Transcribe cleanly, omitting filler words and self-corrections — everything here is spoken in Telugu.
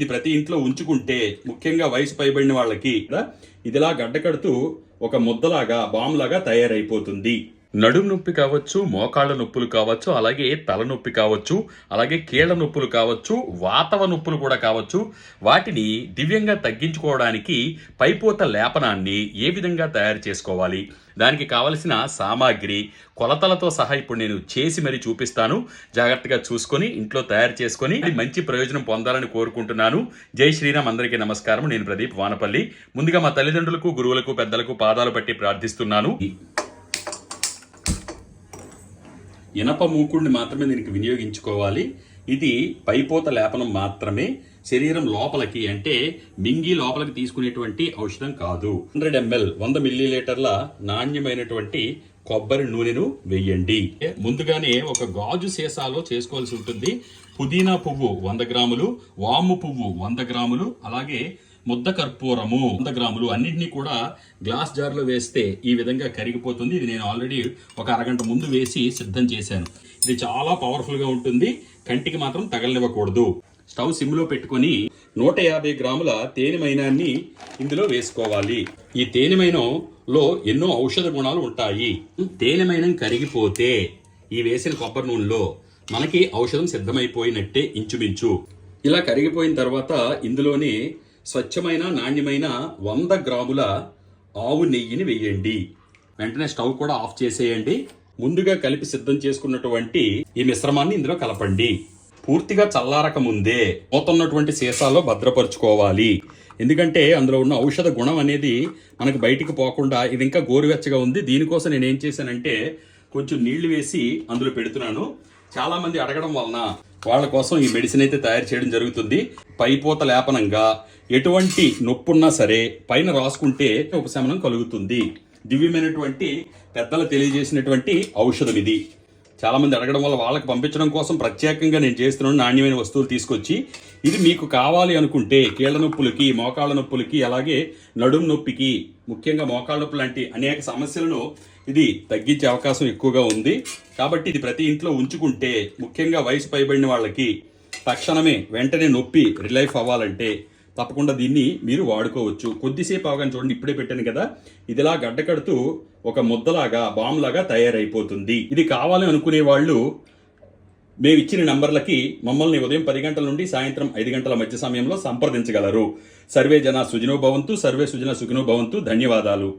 ఇది ప్రతి ఇంట్లో ఉంచుకుంటే ముఖ్యంగా వయసు పైబడిన వాళ్ళకి ఇదిలా గడ్డకడుతూ ఒక ముద్దలాగా బాంలాగా తయారైపోతుంది. నడుము నొప్పి కావచ్చు, మోకాళ్ళ నొప్పులు కావచ్చు, అలాగే తలనొప్పి కావచ్చు, అలాగే కీళ్ల నొప్పులు కావచ్చు, వాతవ నొప్పులు కూడా కావచ్చు. వాటిని దివ్యంగా తగ్గించుకోవడానికి పైపోత లేపనాన్ని ఏ విధంగా తయారు చేసుకోవాలి, దానికి కావలసిన సామాగ్రి కొలతలతో సహా ఇప్పుడు నేను చేసి మరీ చూపిస్తాను. జాగ్రత్తగా చూసుకొని ఇంట్లో తయారు చేసుకొని మంచి ప్రయోజనం పొందాలని కోరుకుంటున్నాను. జై శ్రీరామ్. అందరికీ నమస్కారం. నేను ప్రదీప్, వానపల్లి. ముందుగా మా తల్లిదండ్రులకు, గురువులకు, పెద్దలకు పాదాలు పట్టి ప్రార్థిస్తున్నాను. ఇనప మూకుడిని మాత్రమే దీనికి వినియోగించుకోవాలి. ఇది పైపోత లేపనం మాత్రమే, శరీరం లోపలికి అంటే మింగి లోపలికి తీసుకునేటువంటి ఔషధం కాదు. 100 ml 100 మిల్లీలీటర్ల నాణ్యమైనటువంటి కొబ్బరి నూనెను వేయండి. ముందుగానే ఒక గాజు సీసాలో చేసుకోవాల్సి ఉంటుంది. పుదీనా పువ్వు 100 గ్రాములు, వాము పువ్వు 100 గ్రాములు, అలాగే ముద్ద కర్పూరము 100 గ్రాములు అన్నింటినీ కూడా గ్లాస్ జార్లో వేస్తే ఈ విధంగా కరిగిపోతుంది. ఇది నేను ఆల్రెడీ ఒక అరగంట ముందు వేసి సిద్ధం చేశాను. ఇది చాలా పవర్ఫుల్గా ఉంటుంది. కంటికి మాత్రం తగలనివ్వకూడదు. స్టవ్ సిమ్లో పెట్టుకొని 150 గ్రాముల తేనెమైనాన్ని ఇందులో వేసుకోవాలి. ఈ తేనెమైనంలో ఎన్నో ఔషధ గుణాలు ఉంటాయి. తేనెమైనం కరిగిపోతే ఈ వేసిన కొబ్బరి నూనెలో మనకి ఔషధం సిద్ధమైపోయినట్టే ఇంచుమించు. ఇలా కరిగిపోయిన తర్వాత ఇందులోనే స్వచ్ఛమైన నాణ్యమైన 100 గ్రాముల ఆవు నెయ్యిని వేయండి. వెంటనే స్టవ్ కూడా ఆఫ్ చేసేయండి. ముందుగా కలిపి సిద్ధం చేసుకున్నటువంటి ఈ మిశ్రమాన్ని ఇందులో కలపండి. పూర్తిగా చల్లారక ముందే పోతున్నటువంటి సీసాలో భద్రపరుచుకోవాలి. ఎందుకంటే అందులో ఉన్న ఔషధ గుణం అనేది మనకు బయటికి పోకుండా ఇది ఇంకా గోరువెచ్చగా ఉంది. దీనికోసం నేను ఏం చేశానంటే కొంచెం నీళ్లు వేసి అందులో పెడుతున్నాను. చాలా మంది అడగడం వలన వాళ్ళ కోసం ఈ మెడిసిన్ అయితే తయారు చేయడం జరుగుతుంది. పైపోత లేపనంగా ఎటువంటి నొప్పున్నా సరే పైన రాసుకుంటే ఉపశమనం కలుగుతుంది. దివ్యమైనటువంటి పెద్దలు తెలియజేసినటువంటి ఔషధం ఇది. చాలా మంది అడగడం వల్ల వాళ్ళకి పంపించడం కోసం ప్రత్యేకంగా నేను చేస్తున్నాను నాణ్యమైన వస్తువులు తీసుకొచ్చి. ఇది మీకు కావాలి అనుకుంటే కీళ్ల నొప్పులకి, మోకాళ్ళ నొప్పులకి, అలాగే నడుము నొప్పికి, ముఖ్యంగా మోకాళ్ళ నొప్పి లాంటి అనేక సమస్యలను ఇది తగ్గించే అవకాశం ఎక్కువగా ఉంది. కాబట్టి ఇది ప్రతి ఇంట్లో ఉంచుకుంటే ముఖ్యంగా వయసు పైబడిన వాళ్ళకి తక్షణమే వెంటనే నొప్పి రిలైఫ్ అవ్వాలంటే తప్పకుండా దీన్ని మీరు వాడుకోవచ్చు. కొద్దిసేపు అవగానే చూడండి, ఇప్పుడే పెట్టాను కదా, ఇదిలా గడ్డకడుతూ ఒక ముద్దలాగా బాంలాగా తయారైపోతుంది. ఇది కావాలని అనుకునే వాళ్ళు మేము ఇచ్చిన నంబర్లకి మమ్మల్ని ఉదయం 10 గంటల నుండి సాయంత్రం 5 గంటల మధ్య సమయంలో సంప్రదించగలరు. సర్వే జన సుఖినో భవంతు, సర్వే సుజన సుఖినో భవంతు. ధన్యవాదాలు.